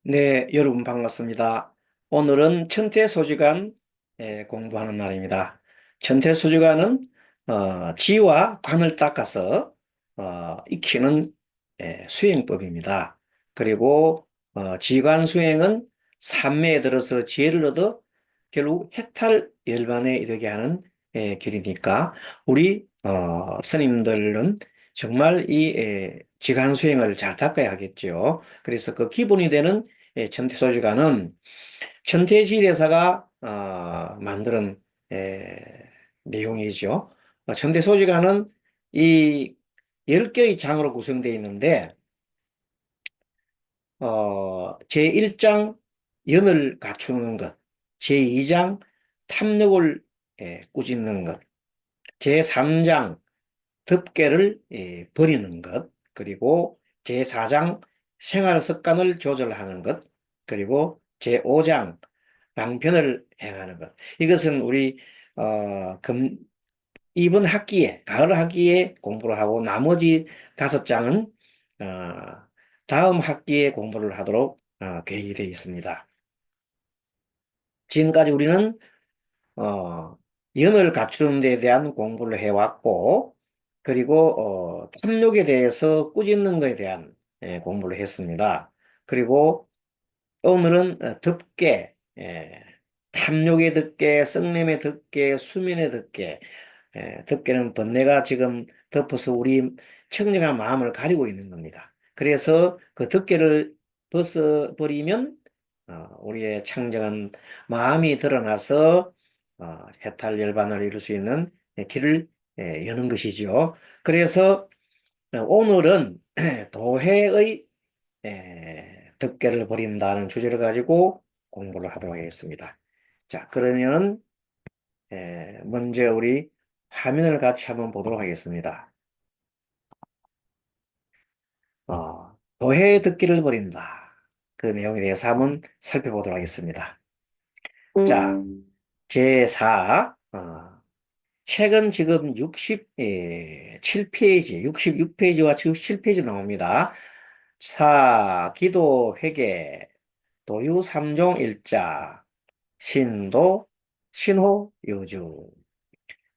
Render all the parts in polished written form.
네, 여러분 반갑습니다. 오늘은 천태소지간 공부하는 날입니다. 천태소지간은 지와 관을 닦아서 익히는 수행법입니다. 그리고 지관 수행은 삼매에 들어서 지혜를 얻어 결국 해탈 열반에 이르게 하는 길이니까 우리 스님들은 정말 이 지관 수행을 잘 닦아야 하겠죠. 그래서 그 기본이 되는 천태소지가는 천태지대사가 만드는 내용이죠. 천태소지가는 이 10개의 장으로 구성되어 있는데 제1장 연을 갖추는 것, 제2장 탐욕을 꾸짖는 것, 제3장 덮개를 버리는 것, 그리고 제4장 생활 습관을 조절하는 것, 그리고 제5장 방편을 행하는 것. 이것은 우리 이번 학기에 가을 학기에 공부를 하고 나머지 5장은 다음 학기에 공부를 하도록 계획이 되어 있습니다. 지금까지 우리는 어, 연을 갖추는 데 대한 공부를 해왔고, 그리고 탐욕에 대해서 꾸짖는 것에 대한 공부를 했습니다. 그리고 오늘은 덮개, 탐욕의 덮개, 썩냄의 덮개, 수면의 덮개, 덮개는 번뇌가 지금 덮어서 우리 청정한 마음을 가리고 있는 겁니다. 그래서 그 덮개를 벗어버리면 우리의 청정한 마음이 드러나서 해탈 열반을 이룰 수 있는 길을 여는 것이죠. 그래서 오늘은 도해의 덮개를 버린다는 주제를 가지고 공부를 하도록 하겠습니다. 자, 그러면 먼저 우리 화면을 같이 한번 보도록 하겠습니다. 도해의 덮개를 버린다. 그 내용에 대해서 한번 살펴보도록 하겠습니다. 자, 제4, 책은 지금 67페이지, 66페이지와 77페이지 나옵니다. 기도, 회개, 도유 3종 일자, 신도, 신호, 요주,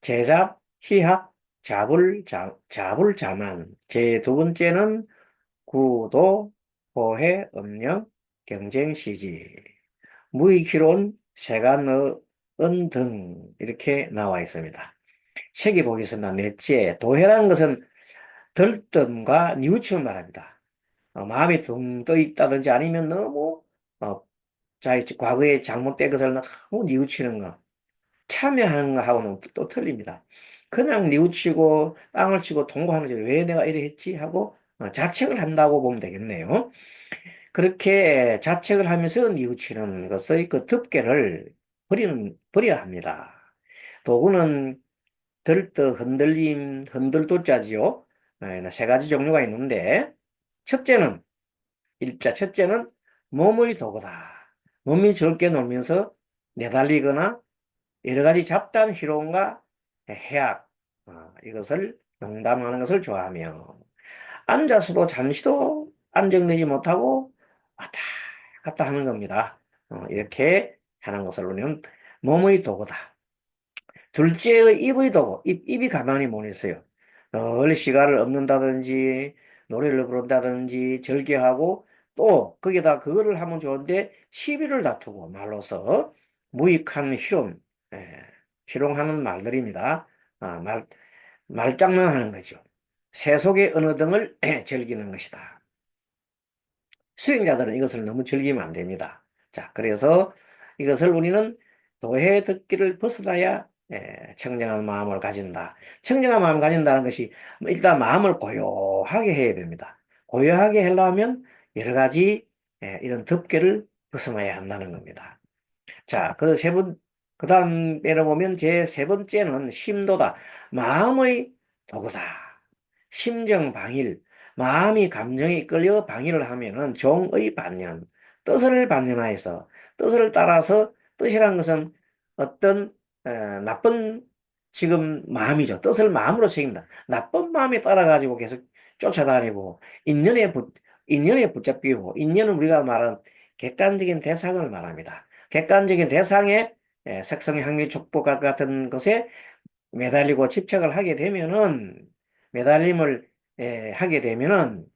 제잡, 희학, 자불자만. 제 두 번째는 구도, 호해, 음령, 경쟁시지, 무익희론, 세간어은 등 이렇게 나와 있습니다. 책이 보겠습니다. 넷째, 도해라는 것은 들뜸과 뉘우침을 말합니다. 마음이 둥 떠 있다든지 아니면 너무 자기 과거에 잘못된 것을 너무 뉘우치는 거, 참여하는 거하고는 또 틀립니다. 그냥 뉘우치고 땅을 치고 통곡하는 거죠. 왜 내가 이래 했지? 하고 자책을 한다고 보면 되겠네요. 그렇게 자책을 하면서 뉘우치는 것의 그 덮개를 버려야 합니다. 도구는 들떠, 흔들림, 흔들도자지요. 세 가지 종류가 있는데, 첫째는, 첫째는 몸의 도구다. 몸이 적게 놀면서 내달리거나 여러 가지 잡다한 희롱과 해악, 이것을 농담하는 것을 좋아하며, 앉아서도 잠시도 안정되지 못하고 왔다 갔다 하는 겁니다. 이렇게 하는 것을 우리는 몸의 도구다. 둘째의 입의 도구, 입이 가만히 못 있어요. 늘 시간을 얻는다든지, 노래를 부른다든지, 절개하고, 또, 거기다 그거를 하면 좋은데, 시비를 다투고, 말로서, 무익한 희롱, 예, 희롱하는 말들입니다. 아, 말장난하는 거죠. 세속의 언어 등을 즐기는 것이다. 수행자들은 이것을 너무 즐기면 안 됩니다. 자, 그래서 이것을 우리는 도해 듣기를 벗어나야 청정한 마음을 가진다. 청정한 마음을 가진다는 것이 일단 마음을 고요하게 해야 됩니다. 고요하게 하려면 여러 가지 이런 덮개를 벗어나야 한다는 겁니다. 자, 그 다음에는 보면 제 세 번째는 심도다. 마음의 도구다. 심정 방일. 마음이 감정에 이끌려 방일을 하면은 종의 반연. 뜻을 반연하여서 뜻을 따라서 뜻이란 것은 어떤 나쁜 지금 마음이죠. 뜻을 마음으로 새긴다. 나쁜 마음에 따라가지고 계속 쫓아다니고 인연에 붙잡히고 인연은 우리가 말하는 객관적인 대상을 말합니다. 객관적인 대상의 색성, 향미, 촉법 같은 것에 매달리고 집착을 하게 되면은 매달림을 하게 되면은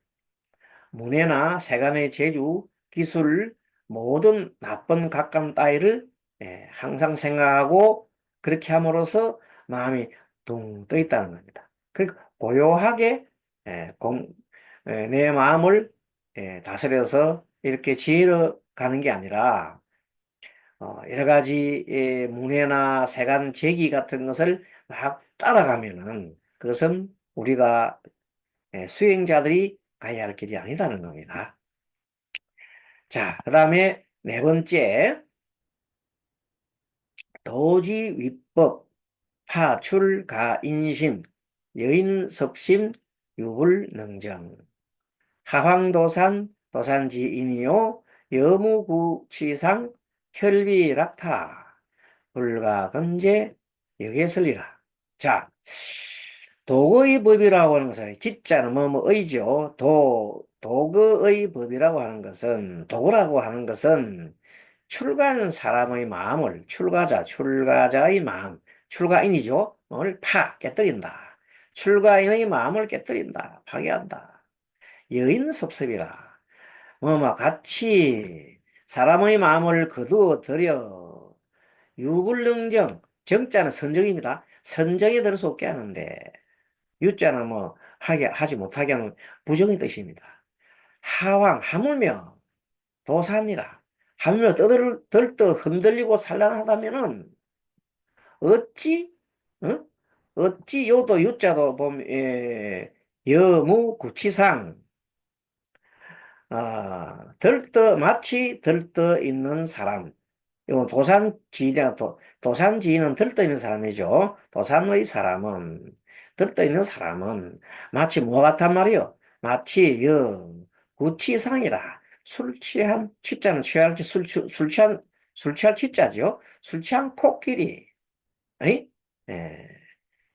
문해나 세간의 재주, 기술, 모든 나쁜 각감 따위를 항상 생각하고 그렇게 함으로써 마음이 둥 떠 있다는 겁니다. 그러니까 고요하게 내 마음을 다스려서 이렇게 지혜로 가는 게 아니라 여러 가지 문해나 세간 제기 같은 것을 막 따라가면은 그것은 우리가 수행자들이 가야 할 길이 아니다는 겁니다. 자, 그 다음에 네 번째, 도지 위법, 파출 가인심, 여인섭심, 유불능정, 하황도산, 도산지인이요, 여무구치상, 혈비락타, 불가금제, 역에설리라. 자, 도의 법이라고 하는 것은, 지자는 의죠. 도의 법이라고 하는 것은, 도라고 하는 것은 출가하는 사람의 마음을, 출가자의 마음, 출가인이죠. 을 깨뜨린다. 출가인의 마음을 깨뜨린다. 파괴한다. 여인섭섭이라. 같이 사람의 마음을 거두어들여 유불능정, 정자는 선정입니다. 선정에 들어 수 없게 하는데 유자는 하지 못하게 하는 부정의 뜻입니다. 하물며 도산이라. 하물며 들떠 흔들리고 산란하다면은 어찌 어? 어찌 요도 유자도 보면 여무구치상 마치 들떠 있는 사람. 요 도산지는 들떠 있는 사람이죠. 들떠 있는 사람은 마치 뭐와 같단 말이요? 마치 구치상이라. 술 취한, 취자는 취할지 술 취할 취자죠. 술 취한 코끼리. 에이? 예.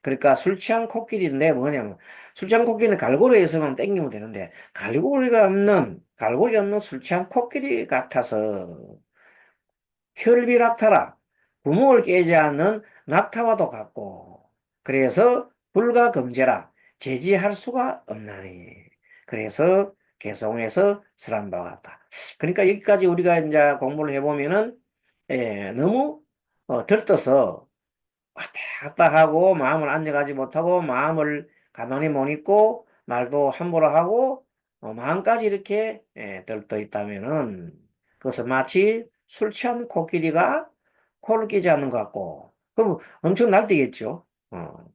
그러니까 술 취한 코끼리인데 뭐냐면 술 취한 코끼리는 갈고리에서만 땡기면 되는데 갈고리 없는 술 취한 코끼리 같아서 혈비락타라 구멍을 깨지 않는 낙타와도 같고 그래서 불가금제라 제지할 수가 없나니 그래서 개성에서 설한 바와 같다. 그러니까 여기까지 우리가 이제 공부를 해보면은 너무 들떠서 왔다 갔다 하고 마음을 안정하지 못하고 마음을 가만히 못 있고 말도 함부로 하고 마음까지 이렇게 들떠 있다면은 그것은 마치 술 취한 코끼리가 코를 끼지 않는 것 같고 그럼 엄청 날뛰겠죠.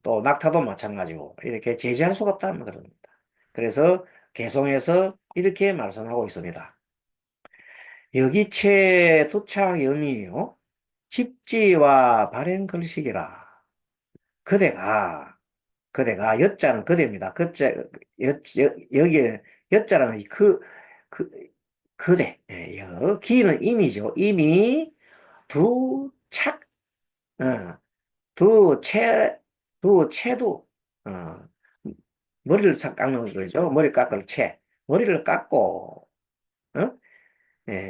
또 낙타도 마찬가지고 이렇게 제지할 수가 없다는 그럽니다. 그래서 개송에서 이렇게 말씀하고 있습니다. 여기체 도착염이요 집지와 발행 글씨기라. 그대가 여자는 그대입니다. 여기 여자는 그 그대 기는 임이죠. 임이 두착 어, 두채 두채도 어, 머리를 싹 깎는 거죠. 머리 깎을 채 머리를 깎고 어?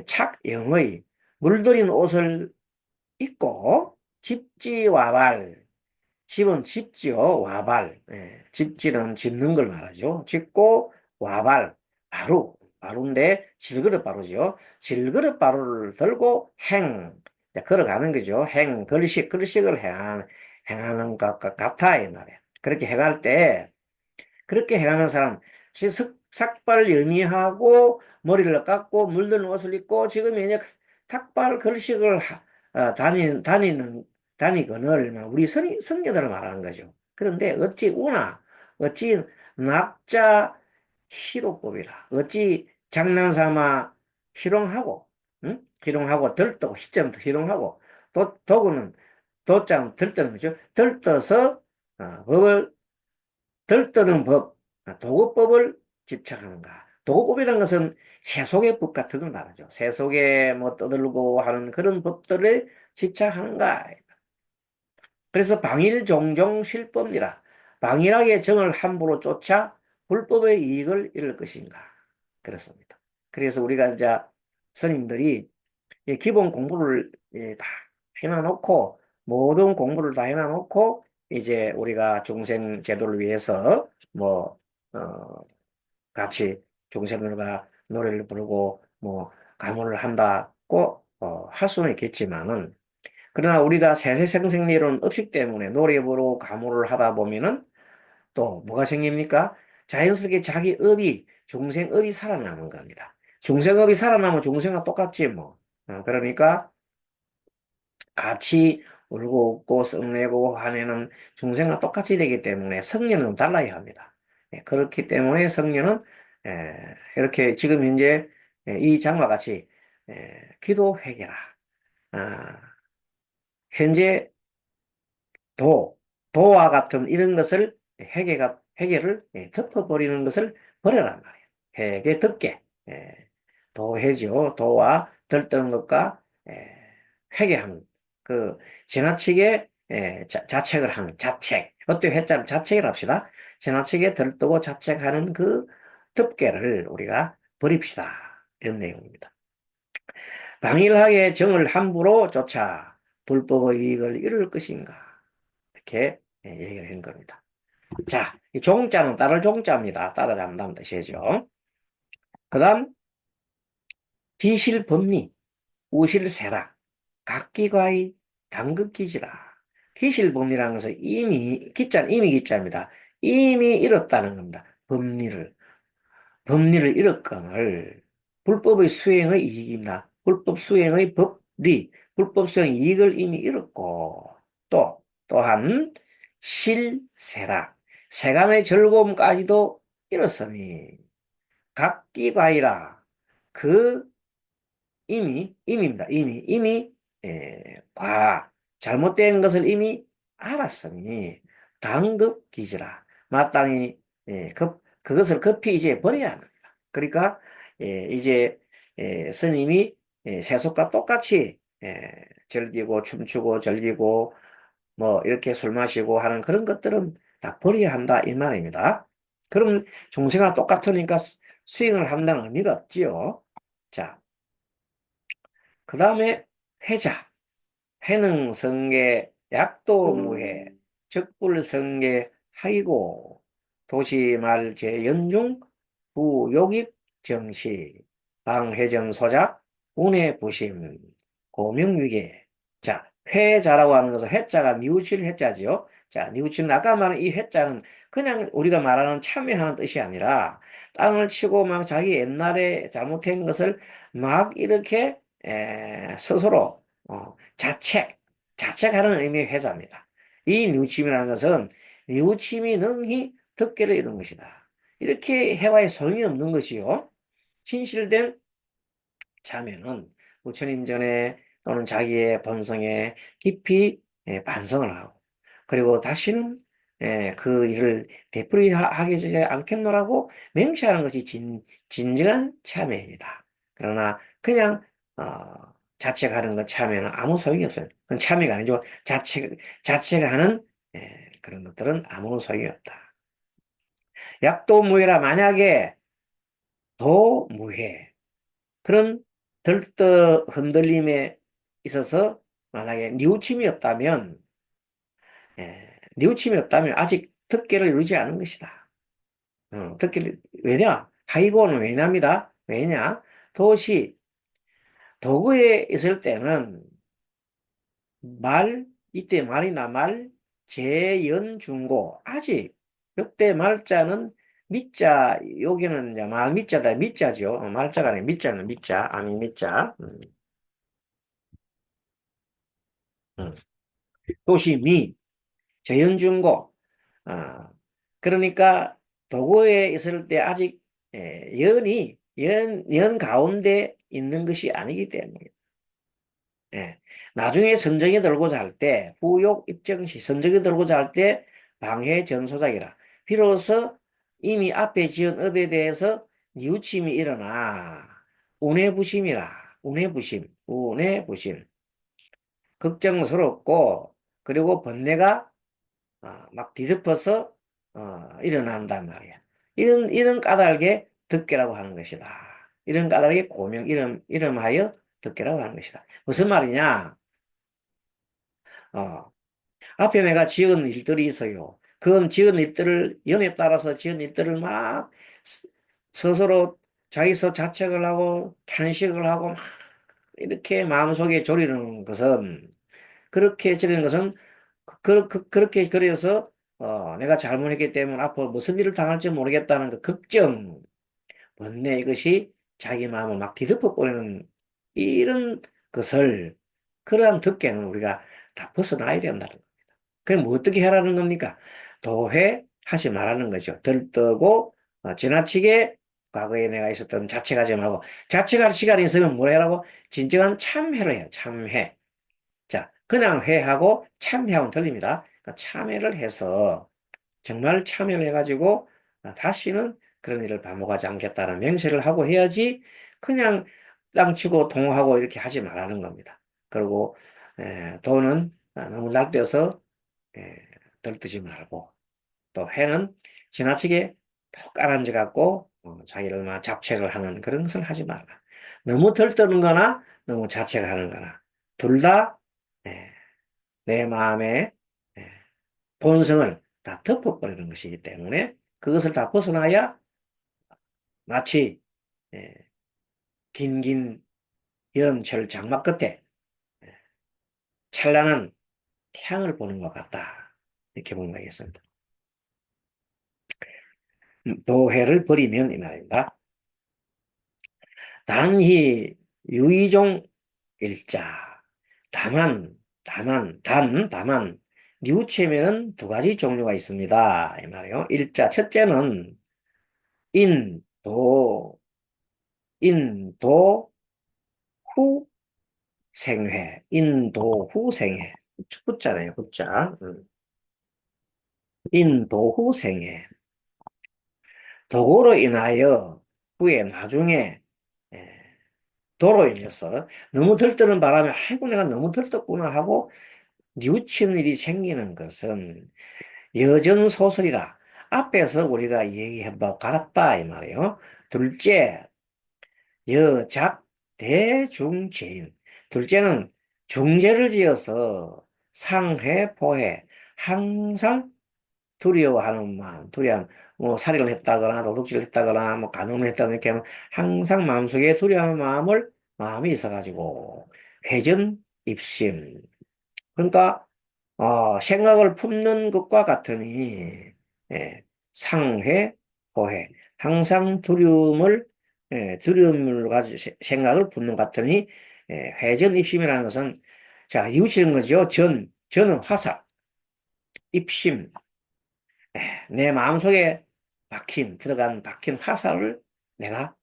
착 영의 물들인 옷을 입고 집지와발 집은 집지요, 와발. 집지는 짚는 걸 말하죠. 짚고, 와발, 바루인데, 질그릇 바루죠. 질그릇 바루를 들고 이제 걸어가는 거죠. 걸식을 행하는 것 같아, 옛날에. 그렇게 행할 때, 그렇게 행하는 사람, 삭발 염이하고 머리를 깎고 물든 옷을 입고 지금 이제 탁발 걸식을 다니거늘 우리 성녀들을 말하는 거죠. 그런데 어찌 납자 희도법이라 어찌 장난삼아 희롱하고 응? 희롱하고 들떠고 시점도 희롱하고 도구는 도장 들떠는 거죠. 들떠서 법을 들떠는 법, 도구법을 집착하는가. 도구법이라는 것은 세속의 법 같은 걸 말하죠. 세속에 떠들고 하는 그런 법들을 집착하는가. 그래서 방일종종 실법이라. 방일하게 정을 함부로 쫓아 불법의 이익을 잃을 것인가. 그렇습니다. 그래서 우리가 이제 스님들이 이 기본 공부를 다 해놔놓고 모든 공부를 다 해놔놓고 이제 우리가 중생 제도를 위해서 뭐 같이 중생들과 노래를 부르고 뭐 가문을 한다고 할 수는 있겠지만은 그러나 우리가 세세생생리론 의식 때문에 노래 부르고 가문을 하다 보면은 또 뭐가 생깁니까? 자연스럽게 자기 업이 중생업이 살아남은 겁니다. 중생업이 살아나면 중생과 똑같지 뭐. 그러니까 같이 울고 웃고 썩내고 화내는 중생과 똑같이 되기 때문에 성녀는 좀 달라야 합니다. 그렇기 때문에 성녀는 이렇게 지금 현재 이 장과 같이 기도회개라. 아, 현재 도와 같은 이런 것을 회개를 덮어버리는 것을 버려란 말이에요. 회개 덮개. 도해지요. 도와 들뜨는 것과 회개하는 그 지나치게 자책을 하는 자책. 어때 회자를 자책을 합시다. 지나치게 들뜨고 자책하는 그 덮개를 우리가 버립시다. 이런 내용입니다. 당일하게 정을 함부로 쫓아 불법의 이익을 이룰 것인가. 이렇게 얘기를 한 겁니다. 자, 이 종자는 따를 종자입니다. 따라간다는 뜻이죠. 그 다음, 기실법리, 우실세라, 각기과의 당극기지라. 기실법리라는 것은 이미 기자입니다. 이미 잃었다는 겁니다. 법리를 잃었거늘, 불법의 수행의 이익입니다. 불법 수행의 법리, 불법 수행 이익을 이미 잃었고, 또한, 실세라, 세간의 즐거움까지도 잃었으니, 각기과이라, 그 이미, 잘못된 것을 이미 알았으니, 당급기지라. 마땅히, 그것을 급히 이제 버려야 합니다. 그러니까, 이제, 스님이 세속과 똑같이, 즐기고, 춤추고, 즐기고, 뭐, 이렇게 술 마시고 하는 그런 것들은 다 버려야 한다, 이 말입니다. 그럼 중생과 똑같으니까 수행을 한다는 의미가 없지요. 자, 그 다음에 회자, 해능성계, 약도무해, 적불성계, 하이고, 도시말 제연중, 부욕입 정시, 방회전소작, 운해부심, 고명위계. 자, 회자라고 하는 것은 회자가 뉘우칠 회자지요. 자, 뉘우치는 아까 말한 이 회자는 그냥 우리가 말하는 참여하는 뜻이 아니라 땅을 치고 막 자기 옛날에 잘못한 것을 막 이렇게 스스로 자책하는 의미의 회자입니다. 이 뉘우침이라는 것은 뉘우침이 능히 덮개를 이룬 것이다. 이렇게 해와야 소용이 없는 것이요. 진실된 자면은 부처님 전에 또는 자기의 본성에 깊이 반성을 하고 그리고 다시는 그 일을 되풀이하게 되지 않겠노라고 맹세하는 것이 진정한 참회입니다. 그러나 그냥 자책하는 것 참회는 아무 소용이 없어요. 그건 참회가 아니죠. 자책하는 그런 것들은 아무 소용이 없다. 약도무해라 만약에 도무해 그런 들떠 흔들림에 있어서 만약에 뉘우침이 없다면 아직 덮개를 이루지 않은 것이다. 왜냐? 하이고는 왜냐입니다. 왜냐? 도시, 도구에 있을 때는 이때 말이나 재연중고, 아직, 역대 말자는 미자, 여기는 이제 말 미자다, 미자죠. 말자가 아니라 미자는 미자, 아니 미자. 음. 도시 재연중고. 아, 그러니까 도고에 있을 때 아직 연 가운데 있는 것이 아니기 때문에 예, 나중에 선정이 들고자 할 때, 후욕 입정시 선정이 들고자 할 때 방해 전소작이라. 비로소 이미 앞에 지은 업에 대해서 뉘우침이 일어나 운해부심이라. 운해부심. 걱정스럽고 그리고 번뇌가 막 뒤덮어서 일어난단 말이야. 이런 까닭에 덮개라고 하는 것이다. 이런 까닭에 고명, 이름하여 덕계라고 하는 것이다. 무슨 말이냐? 어, 앞에 내가 지은 일들이 있어요. 그건 지은 일들을, 연에 따라서 지은 일들을 막 스스로 자기서 자책을 하고 탄식을 하고 막 이렇게 마음속에 졸이는 것은, 그렇게 졸이는 것은, 그렇게 그려서, 내가 잘못했기 때문에 앞으로 무슨 일을 당할지 모르겠다는 그 걱정, 번뇌, 이것이 자기 마음을 막 뒤덮어 버리는 이런 것을, 그러한 덮개는 우리가 다 벗어나야 된다는 거예요. 그럼 뭐 어떻게 하라는 겁니까? 도회하지 말라는 거죠. 들뜨고 지나치게 과거에 내가 있었던 자책하지 말고, 자책할 시간이 있으면 뭘 해라고? 진정한 참회를 해요. 참회. 자, 그냥 회하고 참회하고는 틀립니다. 그러니까 참회를 해서, 정말 참여를 해가지고 다시는 그런 일을 반복하지 않겠다는 맹세를 하고 해야지, 그냥 땅치고 동하고 이렇게 하지 말라는 겁니다. 그리고 돈은 너무 날뛰어서 들뜨지 말고, 또 해는 지나치게 또 깔아앉아 갖고 자기를 막 잡책을 하는 그런 것을 하지 말라. 너무 들뜨는 거나 너무 자책하는 거나 둘 다 내 마음에 본성을 다 덮어버리는 것이기 때문에, 그것을 다 벗어나야 마치 예, 긴긴 여름철 장막 끝에 예, 찬란한 태양을 보는 것 같다. 이렇게 보면 되겠습니다. 도해를 버리면 이 말입니다. 단히 유의종 일자. 다만 뉘우치면은 두 가지 종류가 있습니다. 이 말이요. 일자, 첫째는 인도, 인도 후 생회, 인도 후 생회. 후자네요, 후자. 인도 후 생회. 도로 인하여 후에 나중에 예, 도로 인해서 너무 들뜨는 바람에 아이고 내가 너무 들떴구나 하고 뉘우치는 일이 생기는 것은 여전소설이라 앞에서 우리가 얘기해 봐 같다 이 말이에요. 둘째, 여작 대중죄인. 둘째는 중죄를 지어서 상해 포해 항상 두려워하는 마음, 뭐 살인을 했다거나 도둑질을 했다거나 뭐 간음을 했다거나 이렇게 하면 항상 마음속에 두려워하는 마음이 있어가지고 회전 입심. 그러니까 생각을 품는 것과 같으니 예, 상회, 포회. 항상 두려움을 가지고 생각을 품는 것 같으니 회전 입심이라는 것은, 자, 이웃이는 거죠. 전은 화살, 입심. 내 마음속에 박힌 화살을 내가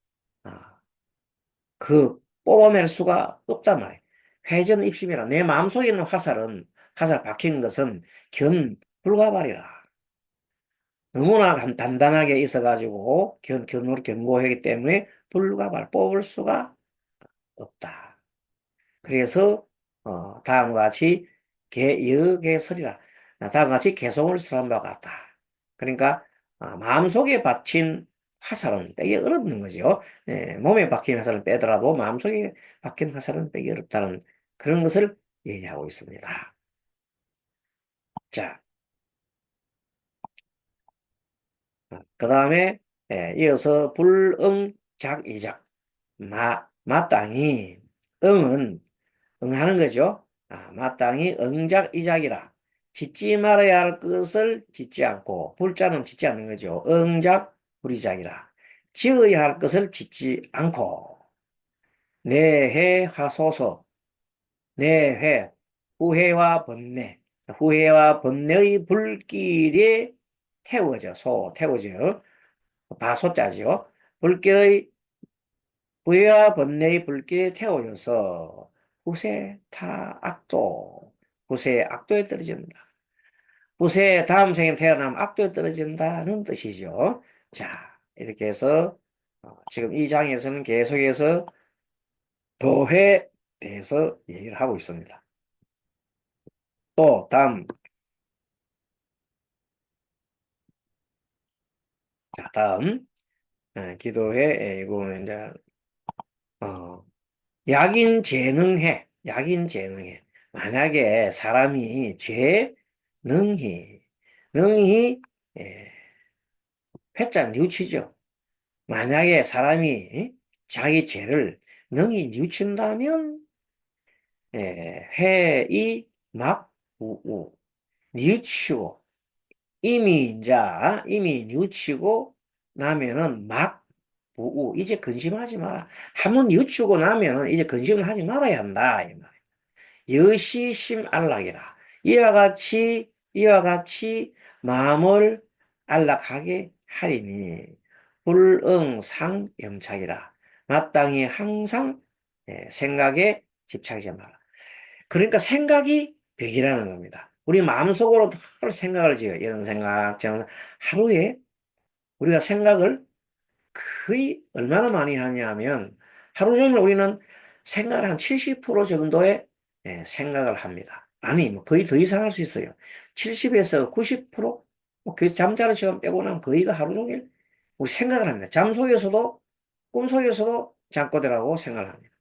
뽑아낼 수가 없단 말이에요. 회전 입심이라, 내 마음속에 있는 화살 박힌 것은 불가발이라. 너무나 단단하게 있어가지고 견고하기 때문에 불가발, 뽑을 수가 없다. 그래서 다음과 같이 여개설이라, 다음과 같이 개송을 설한 바와 같다. 그러니까 마음속에 박힌 화살은 빼기 어렵는 거죠. 몸에 박힌 화살은 빼더라도 마음속에 박힌 화살은 빼기 어렵다는 그런 것을 얘기하고 있습니다. 자, 그 다음에 이어서 불응작이작. 마땅히, 응은 응하는 거죠. 마땅히 응작이작이라. 짓지 말아야 할 것을 짓지 않고, 불자는 짓지 않는 거죠. 응작 불이작이라. 지어야 할 것을 짓지 않고, 내해 하소서. 내회, 후회와 번뇌. 후회와 번뇌의 불길에 태워져. 바소자죠. 불길의 후회와 번뇌의 불길에 태워져서 후세 악도에 떨어진다. 후세 다음 생에 태어나면 악도에 떨어진다는 뜻이죠. 자, 이렇게 해서 지금 이 장에서는 계속해서 도회에 대해서 얘기를 하고 있습니다. 또 다음 기도회 이거는 이제 어, 약인재능해. 만약에 사람이 능히, 예, 회자 뉘우치죠. 만약에 사람이 자기 죄를 능히 뉘우친다면, 회의 막우우, 뉘우치고, 이미 뉘우치고 나면은 막우우, 이제 근심하지 마라. 한번 뉘우치고 나면은 이제 근심을 하지 말아야 한다. 이 말. 여시심 안락이라. 이와 같이 마음을 안락하게 하리니 불응상염착이라. 마땅히 항상 생각에 집착하지 마라. 그러니까 생각이 벽이라는 겁니다. 우리 마음속으로 늘 생각을 지어요. 이런 생각, 저런 생각. 하루에 우리가 생각을 거의 얼마나 많이 하냐면 하루 종일 우리는 생각을 한 70% 정도의 생각을 합니다. 아니, 뭐 거의 더 이상 할 수 있어요. 70에서 90%? 그 잠자는 시간 빼고 나면 거의가 하루 종일 우리 생각을 합니다. 잠 속에서도, 꿈 속에서도 잠꼬대라고 생각을 합니다.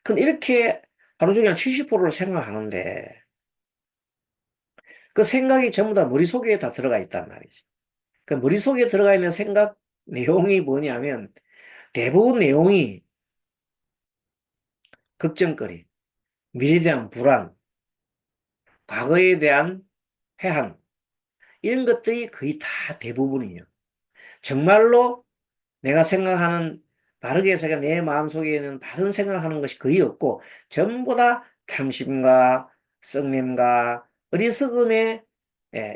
근데 이렇게 하루 종일 70%를 생각하는데 그 생각이 전부 다 머릿속에 다 들어가 있단 말이지. 그 머릿속에 들어가 있는 생각 내용이 뭐냐면 대부분 내용이 걱정거리, 미래에 대한 불안, 과거에 대한 회한, 이런 것들이 거의 다 대부분이에요. 정말로 내가 생각하는, 바르게 생각, 내 마음속에 있는 바른 생각을 하는 것이 거의 없고, 전부 다 탐심과 썩냄과 어리석음에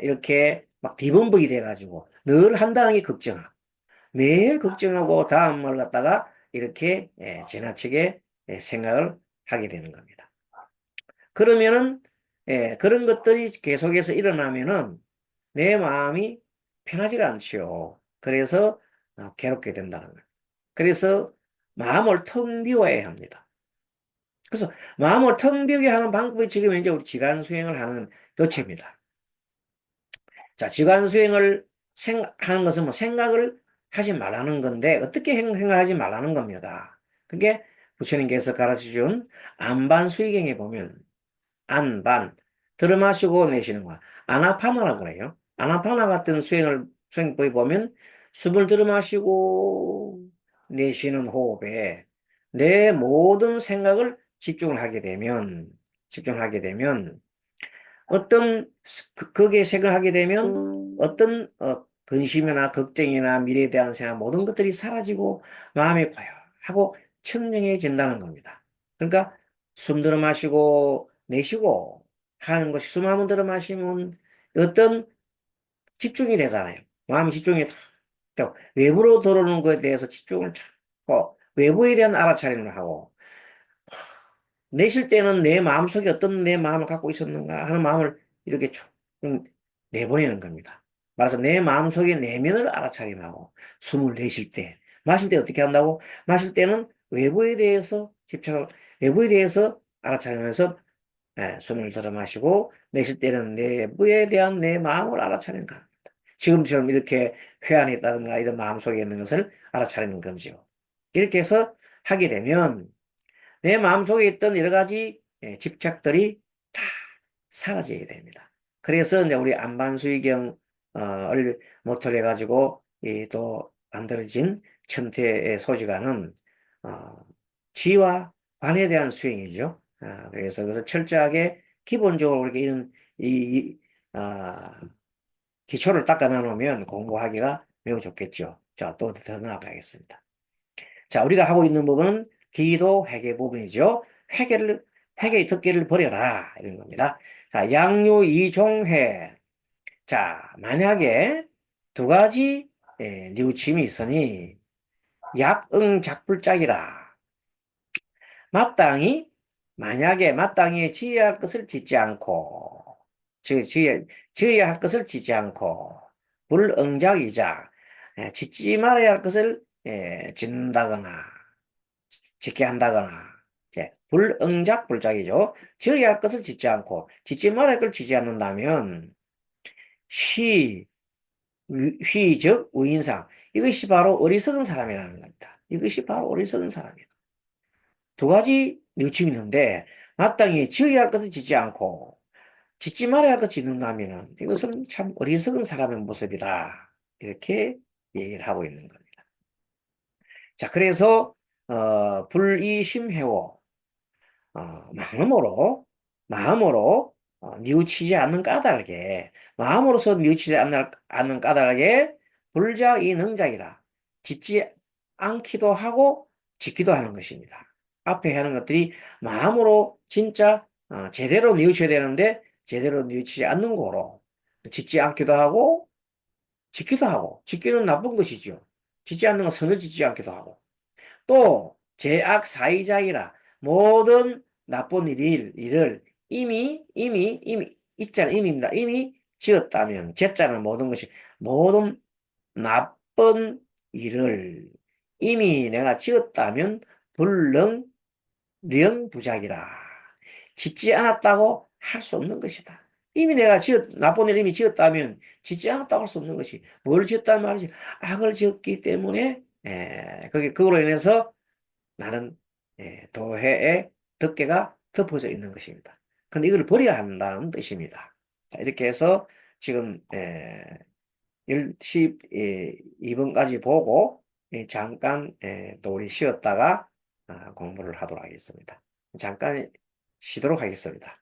이렇게 막 뒤범벅이 돼가지고 늘 한다는 게 걱정하고, 매일 걱정하고 다음을 갖다가 이렇게 지나치게 생각을 하게 되는 겁니다. 그러면은 그런 것들이 계속해서 일어나면은 내 마음이 편하지가 않지요. 그래서 괴롭게 된다는 거예요. 그래서 마음을 텅 비워야 합니다. 그래서 마음을 텅 비우게 하는 방법이 지금 이제 우리 지간 수행을 하는 교체입니다. 자, 지간 수행을 하는 것은 뭐 생각을 하지 말라는 건데 어떻게 생각하지 말라는 겁니다. 그게 부처님께서 가르쳐 준 안반수의경에 보면 안반 들어마시고 내쉬는 거야. 아나파나라고 그래요. 아나파나 같은 수행법에 보면 숨을 들어마시고 내쉬는 호흡에 내 모든 생각을 집중하게 되면 거기에 생각하게 되면 어떤 근심이나 걱정이나 미래에 대한 생각 모든 것들이 사라지고 마음이 고요하고 청정해진다는 겁니다. 그러니까 숨 들어 마시고 내쉬고 하는 것이 숨 한번 들어 마시면 어떤 집중이 되잖아요. 마음이 집중이 탁 외부로 들어오는 것에 대해서 집중을 찾고 외부에 대한 알아차림을 하고 내쉴 때는 내 마음속에 어떤 내 마음을 갖고 있었는가 하는 마음을 이렇게 좀 내보내는 겁니다. 말해서 내 마음속의 내면을 알아차림하고 숨을 내쉴 때, 마실 때 어떻게 한다고? 마실 때는 외부에 대해서 알아차리면서 숨을 들어 마시고 내쉴 때는 내부에 대한 내 마음을 알아차리는 겁니다. 지금처럼 이렇게 회한이 있다든가 이런 마음속에 있는 것을 알아차리는 건지요. 이렇게 해서 하게 되면 내 마음속에 있던 여러 가지 집착들이 다 사라지게 됩니다. 그래서 이제 우리 안반수의경을 모토로 해가지고 또 만들어진 천태의 소지가는 어, 지와 관에 대한 수행이죠. 그래서 그것을 철저하게 기본적으로 이렇게 이런 아, 기초를 닦아 놓으면 공부하기가 매우 좋겠죠. 자, 또 더 나아가겠습니다. 자, 우리가 하고 있는 부분은 기도 회개 부분이죠. 회개의 덮개를 버려라. 이런 겁니다. 자, 양유 이종회. 자, 만약에 두 가지 뉘우침이 있으니 약응작불짝이라. 마땅히, 만약에 마땅히 지어야 할 것을 짓지 않고, 지어야 할 것을 짓지 않고, 불응작이자, 짓지 말아야 할 것을 짓는다거나, 짓게 한다거나, 이제 불응작 불작이죠. 지어야 할 것을 짓지 않고 짓지 말아야 할 걸 짓지 않는다면 휘, 휘적 우인상 이것이 바로 어리석은 사람이라는 겁니다. 이것이 바로 어리석은 사람이다. 두 가지 뉘우침이 있는데 마땅히 지어야 할 것을 짓지 않고 짓지 말아야 할 것을 짓는다면은 이것은 참 어리석은 사람의 모습이다. 이렇게 얘기를 하고 있는 겁니다. 자, 그래서 불이심해워 마음으로 뉘우치지 않는 까닭에 마음으로서 뉘우치지 않는 까닭에 불자이 능작이라 짓지 않기도 하고 짓기도 하는 것입니다. 앞에 하는 것들이 마음으로 진짜 제대로 뉘우쳐야 되는데 제대로 뉘우치지 않는 거로 짓지 않기도 하고 짓기도 하고 짓기는 나쁜 것이죠. 짓지 않는 건 선을 짓지 않기도 하고 또 제악 사이작이라 모든 나쁜 일을 이미 있잖아 이미입니다. 이미 지었다면 제자는 모든 것이 모든 나쁜 일을 이미 내가 지었다면 불능령부작이라 짓지 않았다고 할 수 없는 것이다. 이미 내가 나쁜 일 이미 지었다면 짓지 않았다고 할 수 없는 것이 뭘 지었단 말이지 악을 지었기 때문에 그거로 인해서 나는 도해의 덮개가 덮어져 있는 것입니다. 근데 이걸 버려야 한다는 뜻입니다. 자, 이렇게 해서 지금 12번까지 보고 잠깐 또 우리 쉬었다가 공부를 하도록 하겠습니다. 잠깐 쉬도록 하겠습니다.